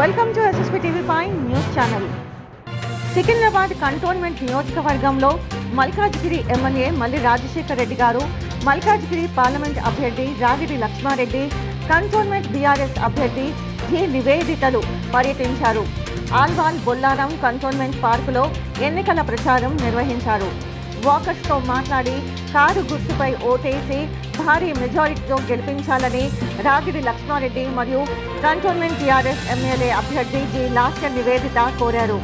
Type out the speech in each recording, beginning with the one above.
Welcome to SSP TV5 news channel. Secunderabad cantonment నియోజకవర్గంలో Malkajgiri MLA మల్లి రాజశేఖర్ రెడ్డి గారు, Malkajgiri parliament అభ్యర్థి రాగిడి లక్ష్మారెడ్డి, కంటోన్మెంట్ బీఆర్ఎస్ అభ్యర్థి జి నివేదితలు పర్యటించారు. ఆల్వాల్ బొల్లారం కంటోన్మెంట్ పార్కులో ఎన్నికల ప్రచారం నిర్వహించారు. వాకర్స్తో మాట్లాడి కారు గుర్తుపై ఓటేసి భారీ మెజారిటీతో గెలిపించాలని రాగిడి లక్ష్మారెడ్డి మరియు కంటోన్మెంట్ టీఆర్ఎస్ ఎమ్మెల్యే అభ్యర్థి జి లాస్య నివేదిత కోరారు.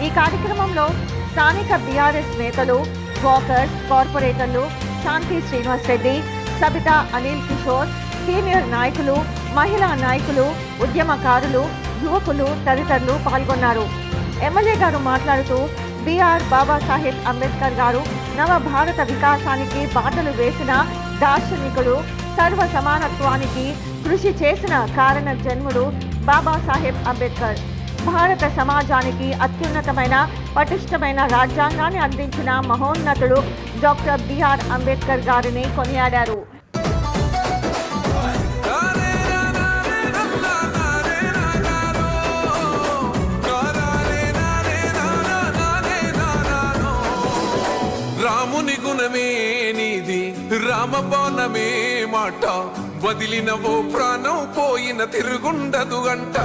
ఈ కార్యక్రమంలో స్థానిక బీఆర్ఎస్ నేతలు, వాకర్స్, కార్పొరేటర్లు శాంతి శ్రీనివాస్ రెడ్డి, సబితా అనిల్ కిషోర్, సీనియర్ నాయకులు, మహిళా నాయకులు, ఉద్యమకారులు, యువకులు తదితరులు పాల్గొన్నారు. ఎమ్మెల్యే గారు మాట్లాడుతూ బిఆర్ బాబాసాహెబ్ అంబేద్కర్ గారు నవ భారత వికాసానికి బాటలు వేసిన దార్శనికుడు, సర్వ సమానత్వానికి కృషి చేసిన కారణ జన్ముడు బాబాసాహెబ్ అంబేద్కర్. భారత సమాజానికి అత్యున్నతమైన పటిష్టమైన రాజ్యాంగాన్ని అందించిన మహోన్నతుడు డాక్టర్ బిఆర్ అంబేద్కర్ గారిని కొనియాడారు. రాముని గుణమే నీది, రామబాణమే మాట, వదిలినవో ప్రాణం పోయిన తిరుగుండదు గంట.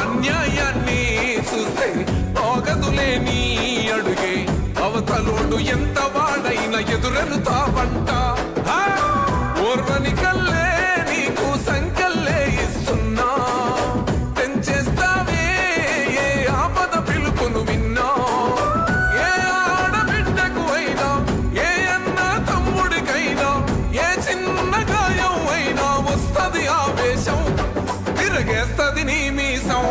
అన్యాయాన్ని చూస్తే ఆగదులే నీ అడుగే, అవతలోడు ఎంత వాడైనా ఎదురెనుతావంట. ఓర్వని కల్లే నీకు సంకల్లే ఇస్తున్నా, తెంచేస్తావే ఏ ఆపద పిలుపును విన్నా. ఏ ఆడబిడ్డకు అయినా, ఏ అన్న తమ్ముడికైనా, ఏ చిన్న గాయం అయినా వస్తది ఆవేశం, తిరగేస్తది నీ మీసం.